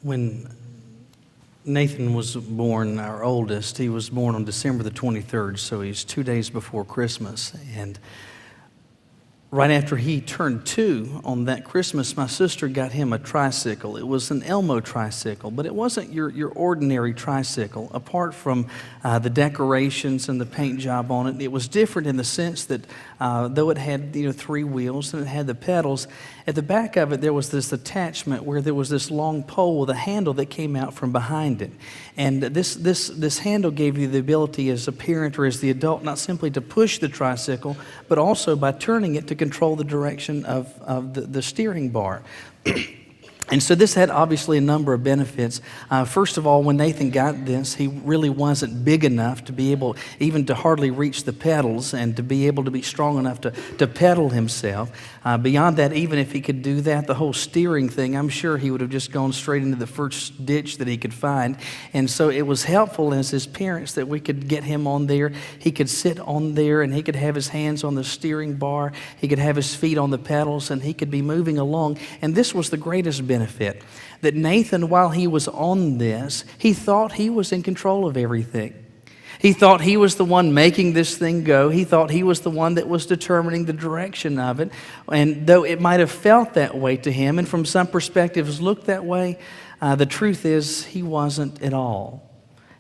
When Nathan was born, our oldest, he was born on December the 23rd, so he's 2 days before Christmas. And right after he turned 2 on that Christmas, my sister got him a tricycle. It was an Elmo tricycle, but it wasn't your ordinary tricycle. Apart from the decorations and the paint job on it, it was different in the sense that though it had 3 wheels and it had the pedals, at the back of it there was this attachment where there was this long pole with a handle that came out from behind it. And this handle gave you the ability as a parent or as the adult not simply to push the tricycle, but also by turning it to control the direction of the steering bar. And so this had obviously a number of benefits. First of all, when Nathan got this, he really wasn't big enough to be able even to hardly reach the pedals and to be able to be strong enough to pedal himself. Beyond that, even if he could do that, the whole steering thing, I'm sure he would have just gone straight into the first ditch that he could find. And so it was helpful as his parents that we could get him on there. He could sit on there and he could have his hands on the steering bar. He could have his feet on the pedals and he could be moving along. And this was the greatest benefit. That Nathan, while he was on this, he thought he was in control of everything. He thought he was the one making this thing go. He thought he was the one that was determining the direction of it. And though it might have felt that way to him, and from some perspectives looked that way, the truth is he wasn't at all.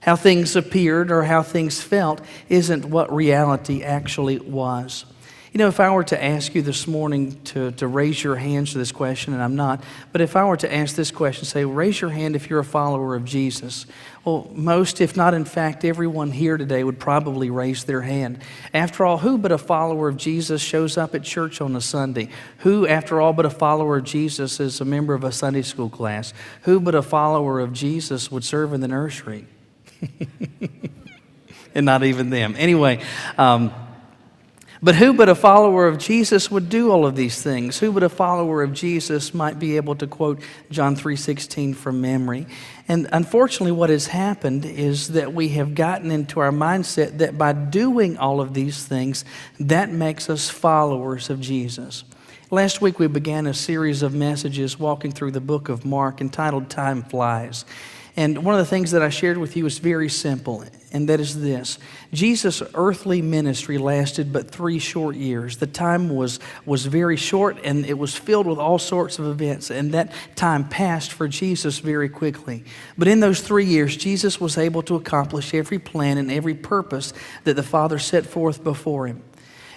How things appeared or how things felt isn't what reality actually was. If I were to ask you this morning to raise your hands to this question, and I'm not, but if I were to ask this question, say, raise your hand if you're a follower of Jesus. Well, most, if not in fact, everyone here today would probably raise their hand. After all, who but a follower of Jesus shows up at church on a Sunday? Who, after all, but a follower of Jesus is a member of a Sunday school class? Who but a follower of Jesus would serve in the nursery? And not even them. Anyway, but who but a follower of Jesus would do all of these things? Who but a follower of Jesus might be able to quote John 3:16 from memory? And unfortunately, what has happened is that we have gotten into our mindset that by doing all of these things, that makes us followers of Jesus. Last week, we began a series of messages walking through the book of Mark entitled Time Flies. And one of the things that I shared with you is very simple, and that is this. Jesus' earthly ministry lasted but 3 short years. The time was very short, and it was filled with all sorts of events, and that time passed for Jesus very quickly. But in those 3 years, Jesus was able to accomplish every plan and every purpose that the Father set forth before him.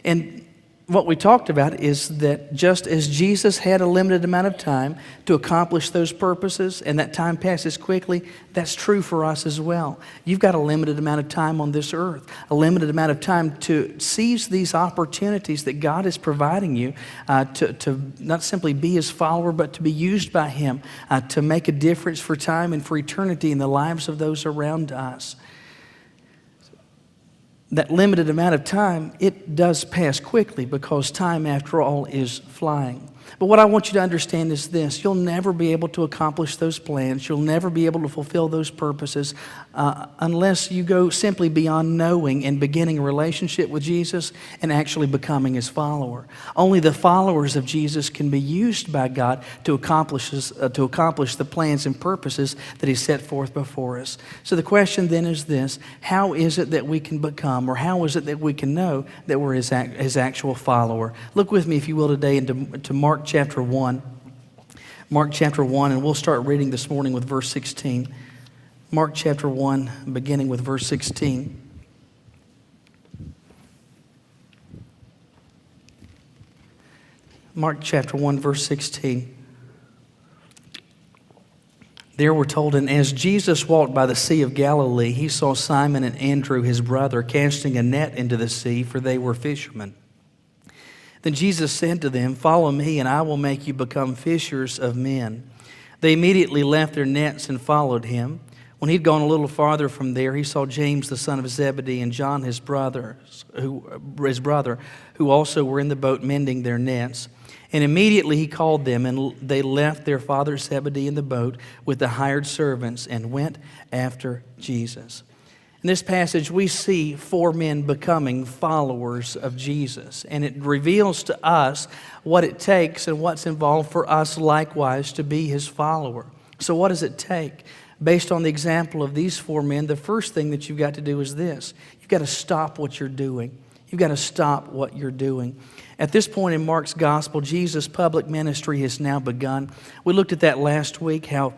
And what we talked about is that just as Jesus had a limited amount of time to accomplish those purposes, and that time passes quickly, that's true for us as well. You've got a limited amount of time on this earth, a limited amount of time to seize these opportunities that God is providing you to not simply be His follower, but to be used by Him to make a difference for time and for eternity in the lives of those around us. That limited amount of time, it does pass quickly because time, after all, is flying. But what I want you to understand is this. You'll never be able to accomplish those plans. You'll never be able to fulfill those purposes unless you go simply beyond knowing and beginning a relationship with Jesus and actually becoming His follower. Only the followers of Jesus can be used by God to accomplish the plans and purposes that He set forth before us. So the question then is this. How is it that we can become, or how is it that we can know that we're His actual follower? Look with me, if you will, today into Mark chapter 1. Mark chapter 1, and we'll start reading this morning with verse 16. Mark chapter 1, beginning with verse 16. Mark chapter 1, verse 16. There we're told, and as Jesus walked by the Sea of Galilee, he saw Simon and Andrew, his brother, casting a net into the sea, for they were fishermen. Then Jesus said to them, "Follow me, and I will make you become fishers of men." They immediately left their nets and followed him. When he'd gone a little farther from there, he saw James the son of Zebedee and John his brother, who also were in the boat mending their nets. And immediately he called them, and they left their father Zebedee in the boat with the hired servants and went after Jesus. In this passage, we see 4 men becoming followers of Jesus. And it reveals to us what it takes and what's involved for us likewise to be His follower. So what does it take? Based on the example of these 4 men, the first thing that you've got to do is this. You've got to stop what you're doing. You've got to stop what you're doing. At this point in Mark's gospel, Jesus' public ministry has now begun. We looked at that last week, how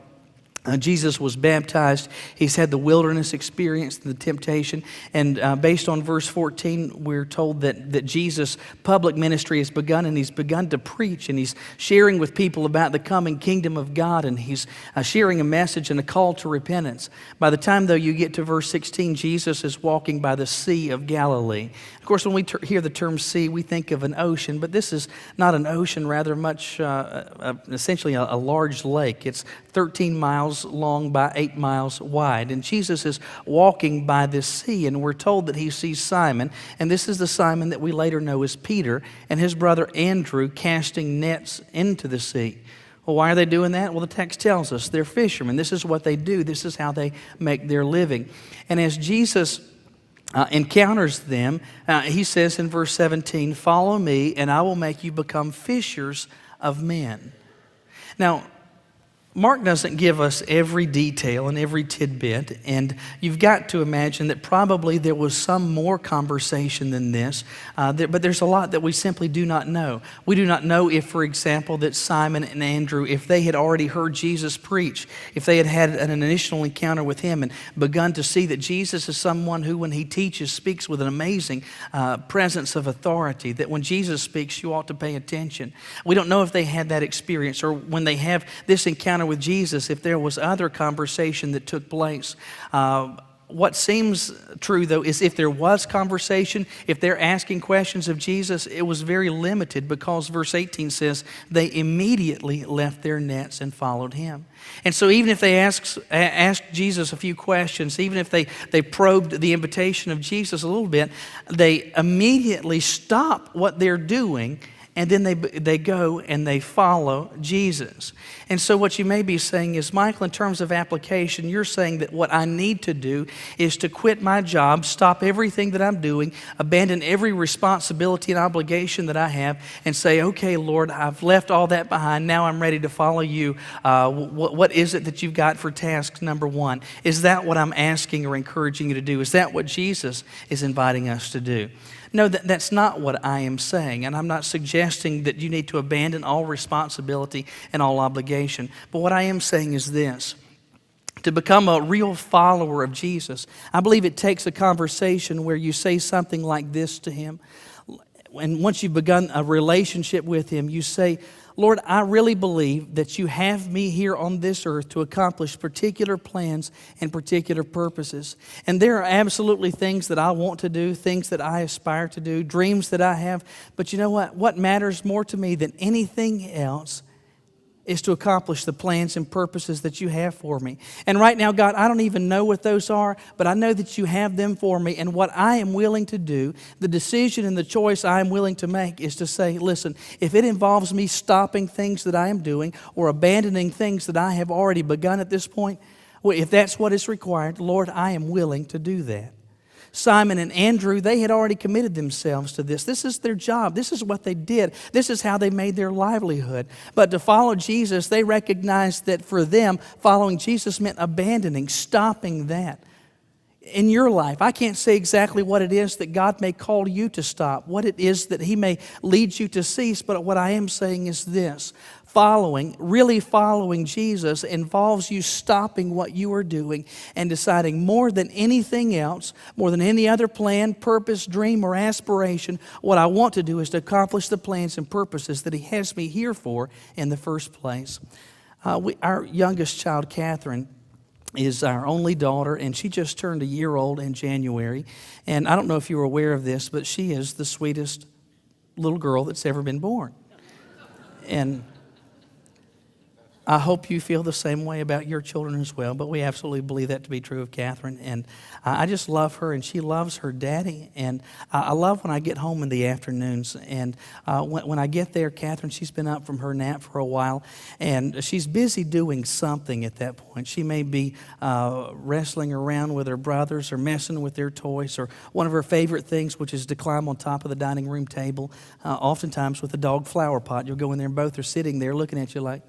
Jesus was baptized. He's had the wilderness experience, the temptation. And based on verse 14, we're told that Jesus' public ministry has begun, and he's begun to preach, and he's sharing with people about the coming kingdom of God, and he's sharing a message and a call to repentance. By the time, though, you get to verse 16, Jesus is walking by the Sea of Galilee. Of course, when we hear the term sea, we think of an ocean, but this is not an ocean, rather much essentially a large lake. It's 13 miles long by 8 miles wide. And Jesus is walking by this sea, and we're told that he sees Simon, and this is the Simon that we later know as Peter, and his brother Andrew casting nets into the sea. Well, why are they doing that? Well, the text tells us they're fishermen. This is what they do. This is how they make their living. And as Jesus encounters them, he says in verse 17, "Follow me, and I will make you become fishers of men." Now, Mark doesn't give us every detail and every tidbit, and you've got to imagine that probably there was some more conversation than this, but there's a lot that we simply do not know. We do not know if, for example, that Simon and Andrew, if they had already heard Jesus preach, if they had had an initial encounter with him and begun to see that Jesus is someone who, when he teaches, speaks with an amazing presence of authority, that when Jesus speaks, you ought to pay attention. We don't know if they had that experience, or when they have this encounter with Jesus, if there was other conversation that took place. What seems true, though, is if there was conversation, if they're asking questions of Jesus, it was very limited, because verse 18 says they immediately left their nets and followed him. And so even if they asked Jesus a few questions, even if they probed the invitation of Jesus a little bit, they immediately stop what they're doing, and then they go and they follow Jesus. And so what you may be saying is, Michael, in terms of application, you're saying that what I need to do is to quit my job, stop everything that I'm doing, abandon every responsibility and obligation that I have, and say, okay, Lord, I've left all that behind. Now I'm ready to follow you. What is it that you've got for task number 1? Is that what I'm asking or encouraging you to do? Is that what Jesus is inviting us to do? No, that's not what I am saying, and I'm not suggesting that you need to abandon all responsibility and all obligation. But what I am saying is this: to become a real follower of Jesus, I believe it takes a conversation where you say something like this to him. And once you've begun a relationship with him, you say, Lord, I really believe that you have me here on this earth to accomplish particular plans and particular purposes. And there are absolutely things that I want to do, things that I aspire to do, dreams that I have. But you know what? What matters more to me than anything else is to accomplish the plans and purposes that you have for me. And right now, God, I don't even know what those are, but I know that you have them for me. And what I am willing to do, the decision and the choice I am willing to make, is to say, listen, if it involves me stopping things that I am doing or abandoning things that I have already begun at this point, well, if that's what is required, Lord, I am willing to do that. Simon and Andrew, they had already committed themselves to this. This is their job. This is what they did. This is how they made their livelihood. But to follow Jesus, they recognized that for them, following Jesus meant abandoning, stopping that. In your life, I can't say exactly what it is that God may call you to stop, what it is that he may lead you to cease, but what I am saying is this: really following Jesus involves you stopping what you are doing and deciding more than anything else, more than any other plan, purpose, dream, or aspiration, what I want to do is to accomplish the plans and purposes that he has me here for in the first place. Our youngest child, Catherine, is our only daughter, and she just turned a year old in January. And I don't know if you were aware of this, but she is the sweetest little girl that's ever been born. And I hope you feel the same way about your children as well, but we absolutely believe that to be true of Catherine. And I just love her, and she loves her daddy. And I love when I get home in the afternoons. And when I get there, Catherine, she's been up from her nap for a while, and she's busy doing something at that point. She may be wrestling around with her brothers or messing with their toys, or one of her favorite things, which is to climb on top of the dining room table, oftentimes with a dog flower pot. You'll go in there, and both are sitting there looking at you like,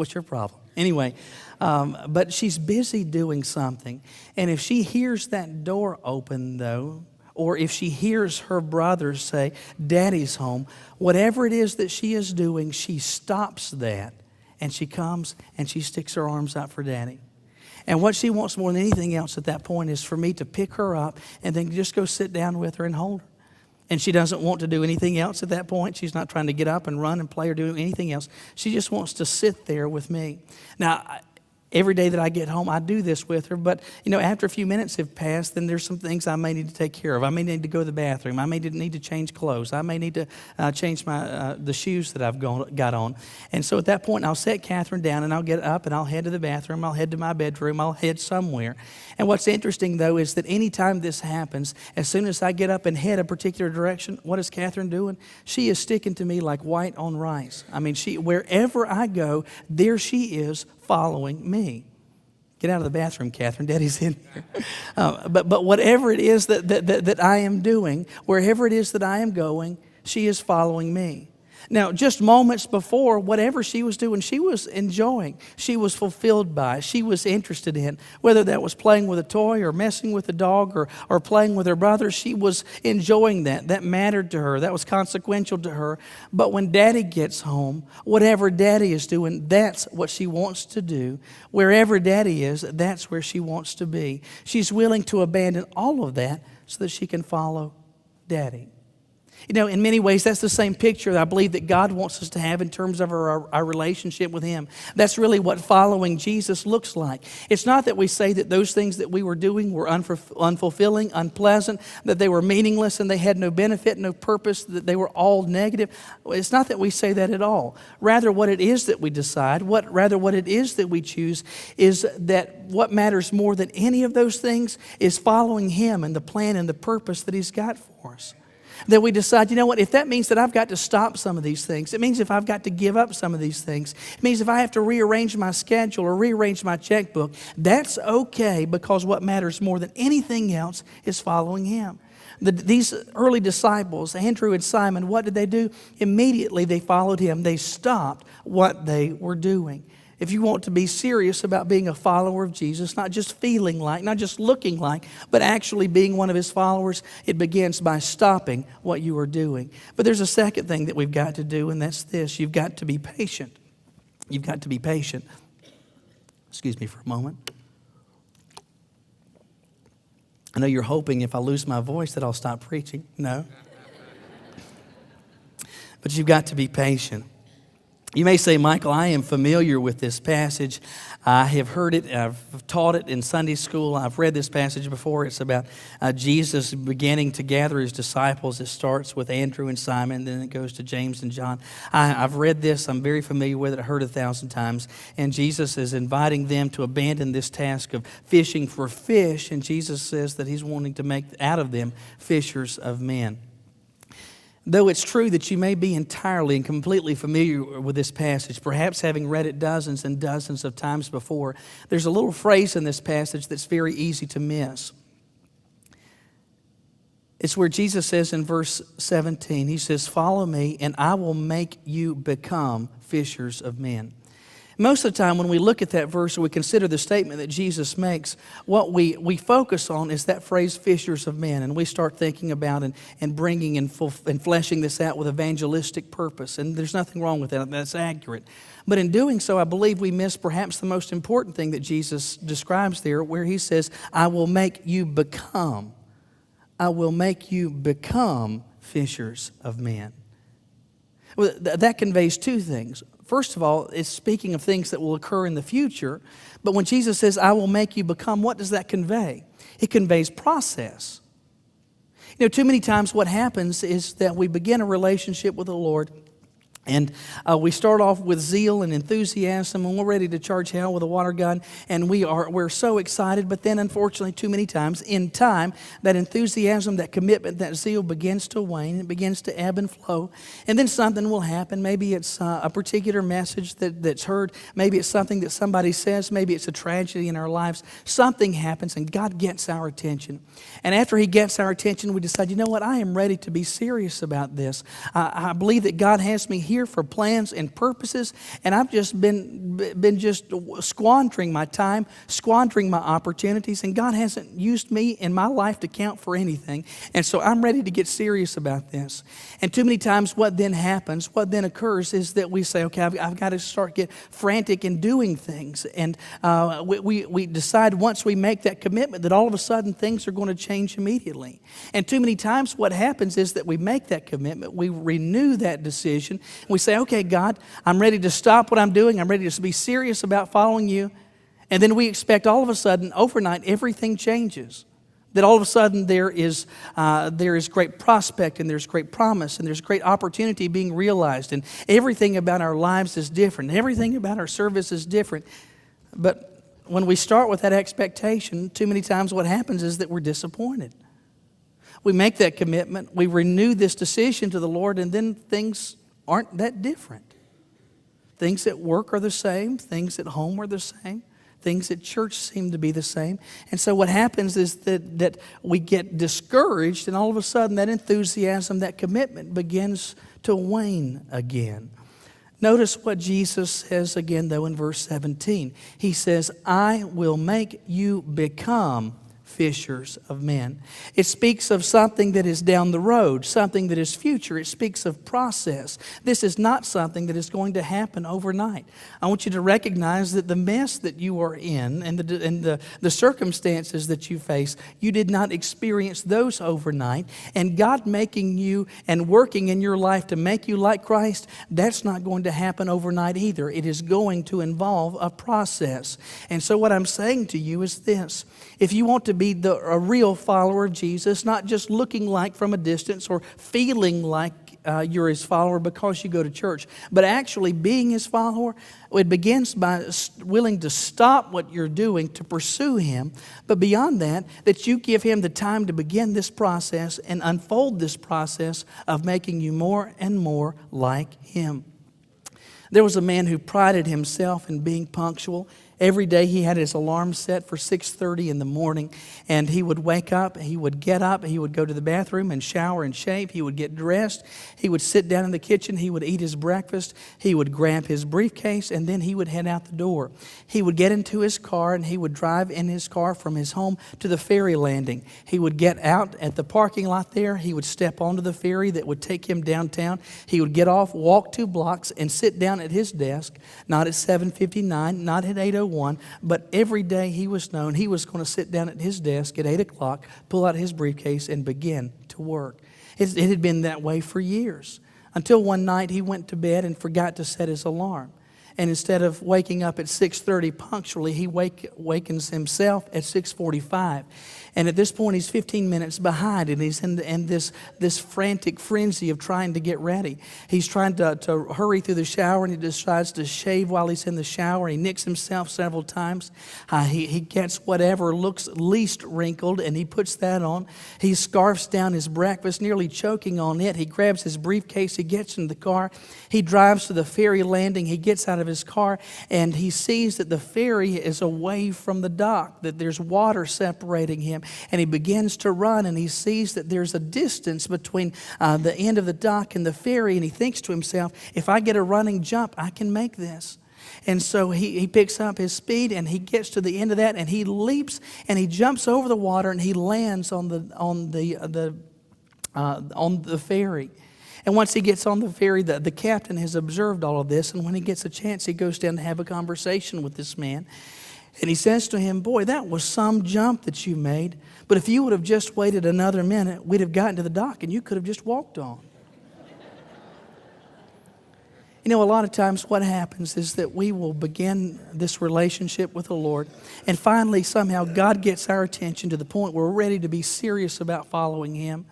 What's your problem? Anyway, but she's busy doing something. And if she hears that door open, though, or if she hears her brothers say, Daddy's home, whatever it is that she is doing, she stops that. And she comes and she sticks her arms out for Daddy. And what she wants more than anything else at that point is for me to pick her up and then just go sit down with her and hold her. And she doesn't want to do anything else at that point. She's not trying to get up and run and play or do anything else. She just wants to sit there with me. Now, every day that I get home, I do this with her. But, after a few minutes have passed, then there's some things I may need to take care of. I may need to go to the bathroom. I may need to change clothes. I may need to change the shoes that I've got on. And so at that point, I'll set Catherine down, and I'll get up, and I'll head to the bathroom. I'll head to my bedroom. I'll head somewhere. And what's interesting, though, is that anytime this happens, as soon as I get up and head a particular direction, what is Catherine doing? She is sticking to me like white on rice. I mean, wherever I go, there she is, following me. Get out of the bathroom, Catherine. Daddy's in here. But whatever it is that I am doing, wherever it is that I am going, she is following me. Now, just moments before, whatever she was doing, she was enjoying. She was fulfilled by. She was interested in. Whether that was playing with a toy or messing with a dog or playing with her brother, she was enjoying that. That mattered to her. That was consequential to her. But when Daddy gets home, whatever Daddy is doing, that's what she wants to do. Wherever Daddy is, that's where she wants to be. She's willing to abandon all of that so that she can follow Daddy. In many ways, that's the same picture that I believe that God wants us to have in terms of our relationship with Him. That's really what following Jesus looks like. It's not that we say that those things that we were doing were unfulfilling, unpleasant, that they were meaningless and they had no benefit, no purpose, that they were all negative. It's not that we say that at all. Rather, what it is that we decide, what it is that we choose, is that what matters more than any of those things is following Him and the plan and the purpose that He's got for us. That we decide, if that means that I've got to stop some of these things, it means if I've got to give up some of these things, it means if I have to rearrange my schedule or rearrange my checkbook, that's okay, because what matters more than anything else is following Him. These early disciples, Andrew and Simon, what did they do? Immediately they followed Him. They stopped what they were doing. If you want to be serious about being a follower of Jesus, not just feeling like, not just looking like, but actually being one of His followers, it begins by stopping what you are doing. But there's a second thing that we've got to do, and that's this. You've got to be patient. You've got to be patient. Excuse me for a moment. I know you're hoping if I lose my voice that I'll stop preaching. No. But you've got to be patient. You may say, Michael, I am familiar with this passage. I have heard it. I've taught it in Sunday school. I've read this passage before. It's about Jesus beginning to gather His disciples. It starts with Andrew and Simon, then it goes to James and John. I've read this. I'm very familiar with it. I heard it 1,000 times. And Jesus is inviting them to abandon this task of fishing for fish. And Jesus says that He's wanting to make out of them fishers of men. Though it's true that you may be entirely and completely familiar with this passage, perhaps having read it dozens and dozens of times before, there's a little phrase in this passage that's very easy to miss. It's where Jesus says in verse 17, He says, "Follow me, and I will make you become fishers of men." Most of the time when we look at that verse or we consider the statement that Jesus makes, what we focus on is that phrase, fishers of men, and we start thinking about and bringing and fleshing this out with evangelistic purpose, and there's nothing wrong with that. That's accurate. But in doing so, I believe we miss perhaps the most important thing that Jesus describes there, where He says, I will make you become fishers of men. Well, that conveys two things. First of all, it's speaking of things that will occur in the future. But when Jesus says, I will make you become, what does that convey? It conveys process. Too many times what happens is that we begin a relationship with the Lord, and we start off with zeal and enthusiasm, and we're ready to charge hell with a water gun, and we're so excited. But then, unfortunately, too many times in time, that enthusiasm, that commitment, that zeal begins to wane. It begins to ebb and flow, and then something will happen. Maybe it's a particular message that's heard. Maybe it's something that somebody says. Maybe it's a tragedy in our lives. Something happens, and God gets our attention. And after He gets our attention, we decide, you know what? I am ready to be serious about this. I believe that God has me here for plans and purposes, and I've just been just squandering my time, squandering my opportunities, and God hasn't used me in my life to count for anything. And so I'm ready to get serious about this. And too many times what then happens, what then occurs is that we say, okay, I've got to start get frantic in doing things. And we decide once we make that commitment that all of a sudden things are going to change immediately. And too many times what happens is that we make that commitment, we renew that decision, and we say, okay, God, I'm ready to stop what I'm doing, I'm ready to be serious about following you. And then we expect all of a sudden, overnight, everything changes. That all of a sudden there is great prospect, and there's great promise, and there's great opportunity being realized, and everything about our lives is different, and everything about our service is different. But when we start with that expectation, too many times what happens is that we're disappointed. We make that commitment, we renew this decision to the Lord, and then things aren't that different. Things at work are the same, things at home are the same. Things at church seem to be the same. And so what happens is that we get discouraged, and all of a sudden that enthusiasm, that commitment begins to wane again. Notice what Jesus says again, though, in verse 17. He says, I will make you become fishers of men. It speaks of something that is down the road, something that is future. It speaks of process. This is not something that is going to happen overnight. I want you to recognize that the mess that you are in and the circumstances that you face, you did not experience those overnight. And God making you and working in your life to make you like Christ, that's not going to happen overnight either. It is going to involve a process. And so what I'm saying to you is this. If you want to be a real follower of Jesus, not just looking like from a distance or feeling like you're his follower because you go to church, but actually being his follower, it begins by willing to stop what you're doing to pursue him. But beyond that, that you give him the time to begin this process and unfold this process of making you more and more like him. There was a man who prided himself in being punctual. Every day he had his alarm set for 6:30 in the morning, and he would wake up, he would get up, he would go to the bathroom and shower and shave, he would get dressed, he would sit down in the kitchen, he would eat his breakfast, he would grab his briefcase, and then he would head out the door. He would get into his car, and he would drive in his car from his home to the ferry landing. He would get out at the parking lot there, he would step onto the ferry that would take him downtown, he would get off, walk 2 blocks, and sit down at his desk, not at 7:59, not at 8:01, but every day he was known he was going to sit down at his desk at 8 o'clock, pull out his briefcase, and begin to work. It had been that way for years, until one night he went to bed and forgot to set his alarm. And instead of waking up at 6:30 punctually, he wakens himself at 6:45. And at this point, he's 15 minutes behind, and he's in this frantic frenzy of trying to get ready. He's trying to hurry through the shower, and he decides to shave while he's in the shower. He nicks himself several times. He gets whatever looks least wrinkled, and he puts that on. He scarfs down his breakfast, nearly choking on it. He grabs his briefcase. He gets in the car. He drives to the ferry landing. He gets out of his car, and he sees that the ferry is away from the dock, that there's water separating him. And he begins to run, and he sees that there's a distance between the end of the dock and the ferry, and he thinks to himself, if I get a running jump, I can make this. And so he picks up his speed, and he gets to the end of that, and he leaps, and he jumps over the water, and he lands on the ferry. And once he gets on the ferry, the captain has observed all of this, and when he gets a chance, he goes down to have a conversation with this man. And he says to him, boy, that was some jump that you made, but if you would have just waited another minute, we'd have gotten to the dock, and you could have just walked on. You know, a lot of times what happens is that we will begin this relationship with the Lord, and finally somehow God gets our attention to the point where we're ready to be serious about following him.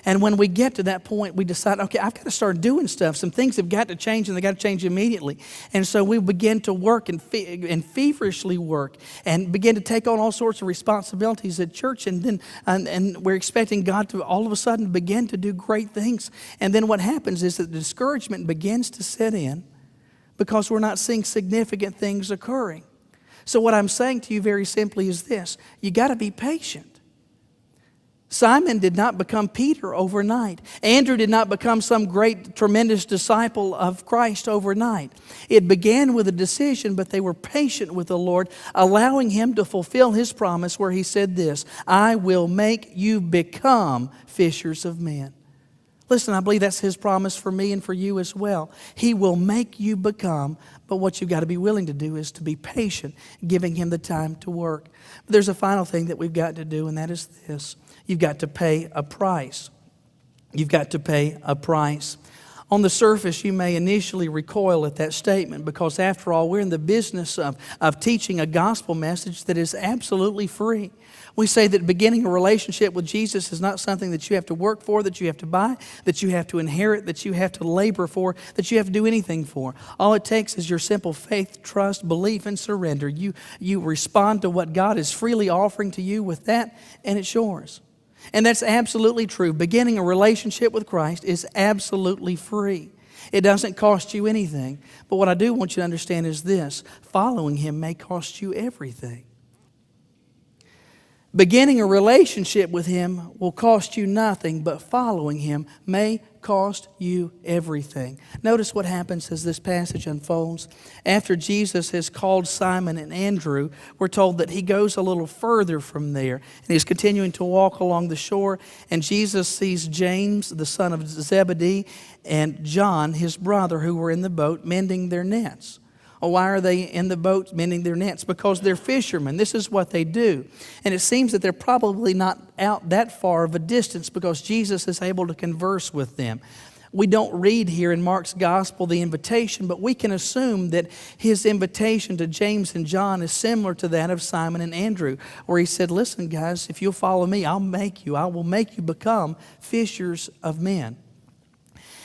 And when we get to that point, we decide, okay, I've got to start doing stuff. Some things have got to change, and they got to change immediately. And so we begin to work and feverishly work and begin to take on all sorts of responsibilities at church. And then and we're expecting God to all of a sudden begin to do great things. And then what happens is that the discouragement begins to set in because we're not seeing significant things occurring. So what I'm saying to you very simply is this: you got to be patient. Simon did not become Peter overnight. Andrew did not become some great, tremendous disciple of Christ overnight. It began with a decision, but they were patient with the Lord, allowing Him to fulfill His promise where He said this, I will make you become fishers of men. Listen, I believe that's His promise for me and for you as well. He will make you become, but what you've got to be willing to do is to be patient, giving Him the time to work. But there's a final thing that we've got to do, and that is this. You've got to pay a price. You've got to pay a price. On the surface, you may initially recoil at that statement because, after all, we're in the business of teaching a gospel message that is absolutely free. We say that beginning a relationship with Jesus is not something that you have to work for, that you have to buy, that you have to inherit, that you have to labor for, that you have to do anything for. All it takes is your simple faith, trust, belief, and surrender. You respond to what God is freely offering to you with that, and it's yours. And that's absolutely true. Beginning a relationship with Christ is absolutely free. It doesn't cost you anything. But what I do want you to understand is this. Following Him may cost you everything. Beginning a relationship with Him will cost you nothing, but following Him may cost you everything. Notice what happens as this passage unfolds. After Jesus has called Simon and Andrew, we're told that He goes a little further from there, and He's continuing to walk along the shore, and Jesus sees James, the son of Zebedee, and John, his brother, who were in the boat mending their nets. Well, why are they in the boat mending their nets? Because they're fishermen. This is what they do. And it seems that they're probably not out that far of a distance because Jesus is able to converse with them. We don't read here in Mark's gospel the invitation, but we can assume that His invitation to James and John is similar to that of Simon and Andrew, where He said, listen, guys, if you'll follow me, I will make you become fishers of men.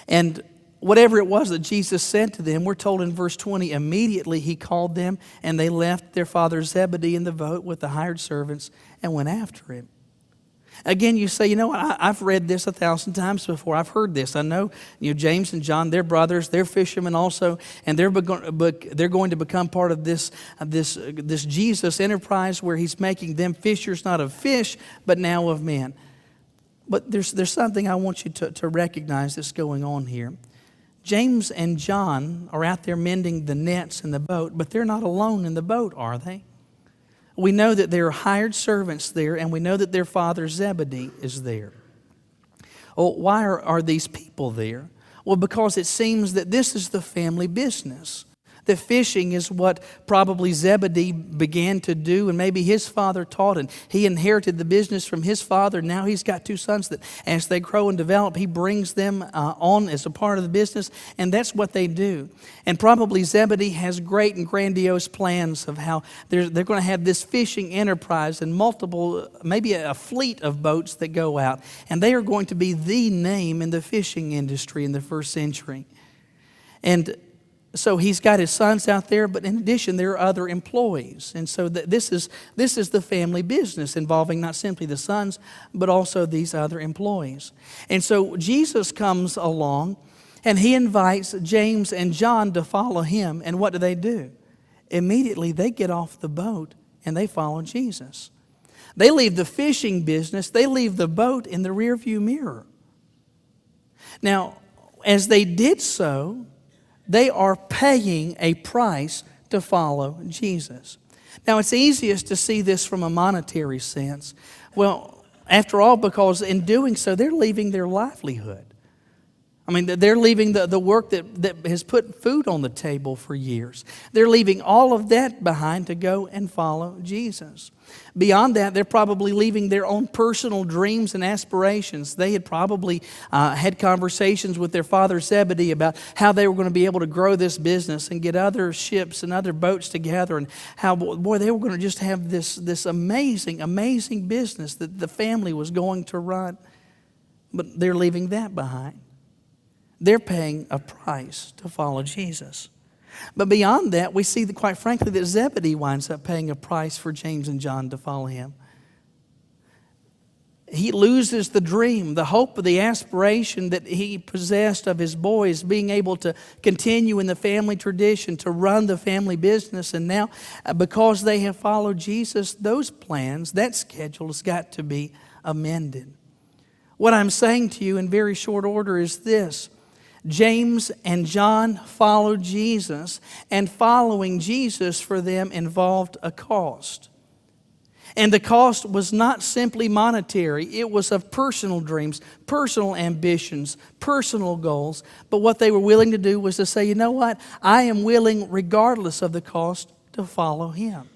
And whatever it was that Jesus said to them, we're told in verse 20, immediately He called them, and they left their father Zebedee in the boat with the hired servants and went after Him. Again, you say, I've read this 1,000 times before. I've heard this. I know, James and John, they're brothers, they're fishermen also, and they're going to become part of this Jesus enterprise where He's making them fishers, not of fish, but now of men. But there's something I want you to recognize that's going on here. James and John are out there mending the nets in the boat, but they're not alone in the boat, are they? We know that there are hired servants there, and we know that their father Zebedee is there. Well, why are these people there? Well, because it seems that this is the family business. That fishing is what probably Zebedee began to do, and maybe his father taught, and he inherited the business from his father. Now he's got two sons that as they grow and develop, he brings them on as a part of the business, and that's what they do. And probably Zebedee has great and grandiose plans of how they're going to have this fishing enterprise and multiple, maybe a fleet of boats that go out, and they are going to be the name in the fishing industry in the first century. And so he's got his sons out there, but in addition, there are other employees. And so this is the family business involving not simply the sons, but also these other employees. And so Jesus comes along, and He invites James and John to follow Him. And what do? Immediately, they get off the boat, and they follow Jesus. They leave the fishing business. They leave the boat in the rearview mirror. Now, as they did so, they are paying a price to follow Jesus. Now, it's easiest to see this from a monetary sense. Well, after all, because in doing so, they're leaving their livelihood. I mean, they're leaving the work that has put food on the table for years. They're leaving all of that behind to go and follow Jesus. Beyond that, they're probably leaving their own personal dreams and aspirations. They had probably had conversations with their father Zebedee about how they were going to be able to grow this business and get other ships and other boats together, and how, boy, they were going to just have this amazing business that the family was going to run. But they're leaving that behind. They're paying a price to follow Jesus. But beyond that, we see that, quite frankly, that Zebedee winds up paying a price for James and John to follow him. He loses the dream, the hope, the aspiration that he possessed of his boys being able to continue in the family tradition, to run the family business. And now, because they have followed Jesus, those plans, that schedule has got to be amended. What I'm saying to you in very short order is this. James and John followed Jesus, and following Jesus for them involved a cost. And the cost was not simply monetary. It was of personal dreams, personal ambitions, personal goals. But what they were willing to do was to say, you know what? I am willing, regardless of the cost, to follow Him.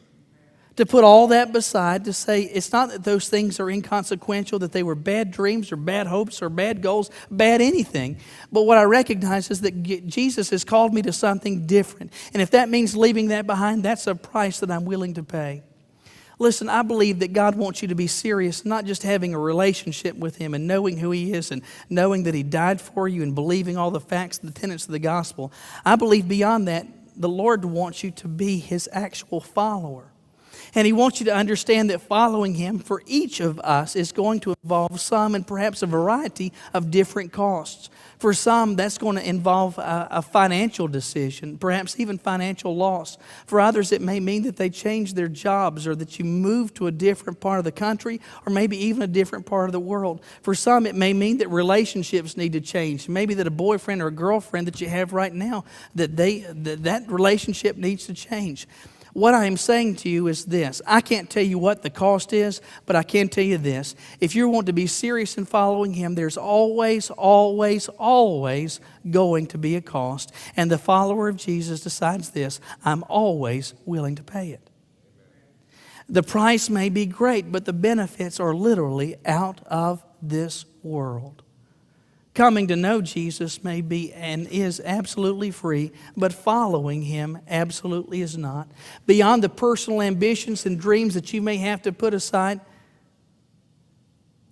To put all that beside, to say it's not that those things are inconsequential, that they were bad dreams or bad hopes or bad goals, bad anything. But what I recognize is that Jesus has called me to something different. And if that means leaving that behind, that's a price that I'm willing to pay. Listen, I believe that God wants you to be serious, not just having a relationship with Him and knowing who He is and knowing that He died for you and believing all the facts and the tenets of the gospel. I believe beyond that, the Lord wants you to be His actual follower. And He wants you to understand that following Him for each of us is going to involve some and perhaps a variety of different costs. For some, that's going to involve a financial decision, perhaps even financial loss. For others, it may mean that they change their jobs or that you move to a different part of the country or maybe even a different part of the world. For some, it may mean that relationships need to change. Maybe that a boyfriend or a girlfriend that you have right now, that relationship needs to change. What I am saying to you is this. I can't tell you what the cost is, but I can tell you this. If you want to be serious in following Him, there's always, always, always going to be a cost. And the follower of Jesus decides this: I'm always willing to pay it. The price may be great, but the benefits are literally out of this world. Coming to know Jesus may be and is absolutely free, but following Him absolutely is not. Beyond the personal ambitions and dreams that you may have to put aside,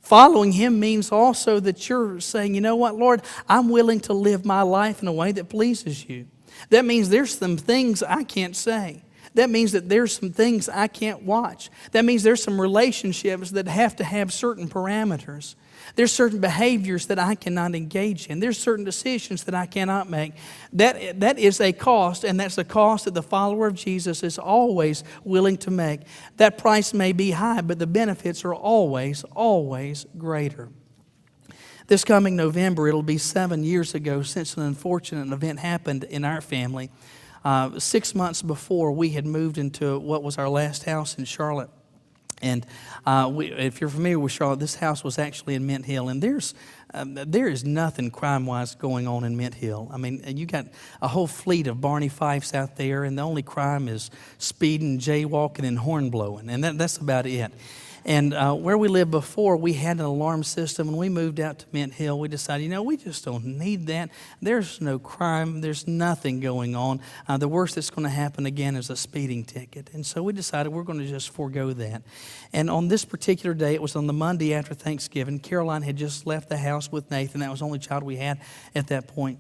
following Him means also that you're saying, you know what, Lord, I'm willing to live my life in a way that pleases You. That means there's some things I can't say. That means that there's some things I can't watch. That means there's some relationships that have to have certain parameters. There's certain behaviors that I cannot engage in. There's certain decisions that I cannot make. That is a cost, and that's a cost that the follower of Jesus is always willing to make. That price may be high, but the benefits are always, always greater. This coming November, it'll be 7 years ago since an unfortunate event happened in our family. 6 months before, we had moved into what was our last house in Charlotte. And if you're familiar with Charlotte, this house was actually in Mint Hill. And there is nothing crime-wise going on in Mint Hill. I mean, you got a whole fleet of Barney Fifes out there, and the only crime is speeding, jaywalking, and horn blowing. And that's about it. And where we lived before, we had an alarm system. When we moved out to Mint Hill, we decided, we just don't need that. There's no crime. There's nothing going on. The worst that's going to happen again is a speeding ticket. And so we decided we're going to just forego that. And on this particular day, it was on the Monday after Thanksgiving, Caroline had just left the house with Nathan. That was the only child we had at that point.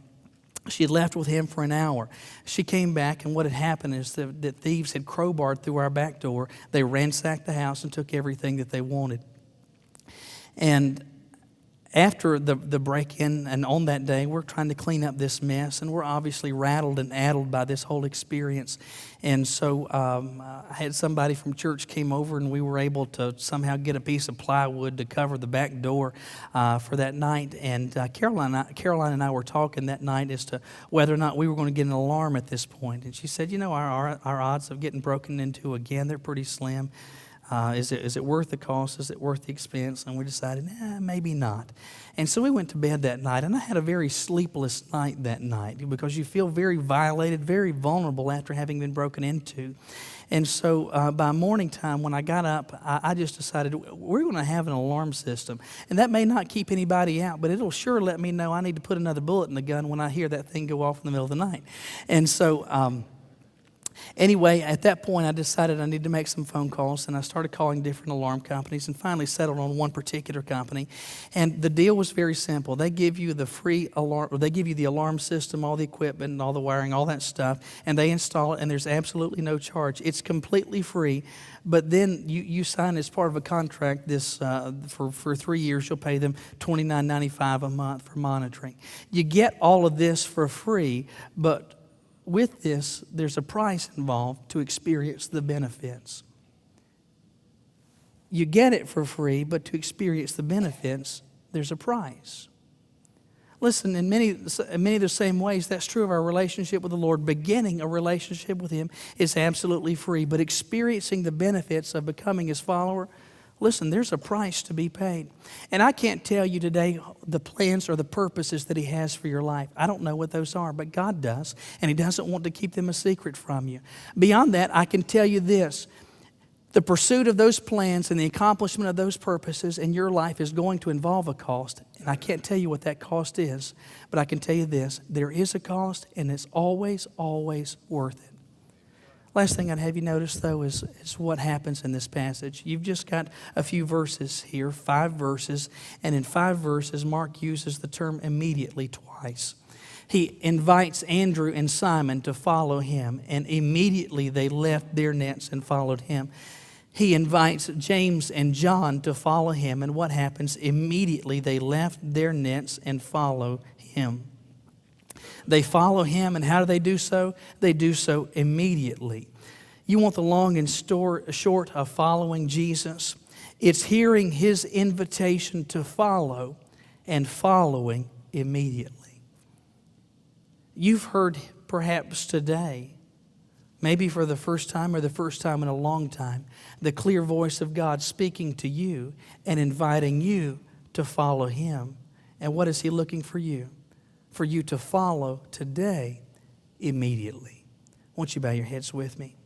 She had left with him for an hour. She came back, and what had happened is that thieves had crowbarred through our back door. They ransacked the house and took everything that they wanted. And after the break-in, and on that day, we're trying to clean up this mess, and we're obviously rattled and addled by this whole experience. And so I had somebody from church came over, and we were able to somehow get a piece of plywood to cover the back door for that night. And Caroline and I were talking that night as to whether or not we were going to get an alarm at this point. And she said, our odds of getting broken into again, they're pretty slim. Is it worth the cost? Is it worth the expense? And we decided, maybe not. And so we went to bed that night, and I had a very sleepless night that night because you feel very violated, very vulnerable after having been broken into. And so by morning time, when I got up, I just decided we're going to have an alarm system. And that may not keep anybody out, but it'll sure let me know I need to put another bullet in the gun when I hear that thing go off in the middle of the night. And so anyway, at that point, I decided I needed to make some phone calls, and I started calling different alarm companies and finally settled on one particular company. And the deal was very simple. They give you the free alarm, or they give you the alarm system, all the equipment and all the wiring, all that stuff, and they install it, and there's absolutely no charge. It's completely free, but then you sign as part of a contract this for 3 years. You'll pay them $29.95 a month for monitoring. You get all of this for free, but with this, there's a price involved to experience the benefits. you get it for free, but to experience the benefits, there's a price. Listen, in many of the same ways, that's true of our relationship with the Lord. Beginning a relationship with Him is absolutely free, but experiencing the benefits of becoming His follower, listen, there's a price to be paid. And I can't tell you today the plans or the purposes that He has for your life. I don't know what those are, but God does, and He doesn't want to keep them a secret from you. Beyond that, I can tell you this. The pursuit of those plans and the accomplishment of those purposes in your life is going to involve a cost. And I can't tell you what that cost is, but I can tell you this. There is a cost, and it's always, always worth it. Last thing I'd have you notice, though, is what happens in this passage. You've just got a few verses here, 5 verses, and in 5 verses, Mark uses the term immediately twice. He invites Andrew and Simon to follow him, and immediately they left their nets and followed him. He invites James and John to follow him, and what happens? Immediately they left their nets and follow him. They follow him, and how do they do so? They do so immediately. You want the long and short of following Jesus? It's hearing His invitation to follow and following immediately. You've heard perhaps today, maybe for the first time or the first time in a long time, the clear voice of God speaking to you and inviting you to follow Him. And what is He looking for you? For you to follow today, immediately. Won't you bow your heads with me?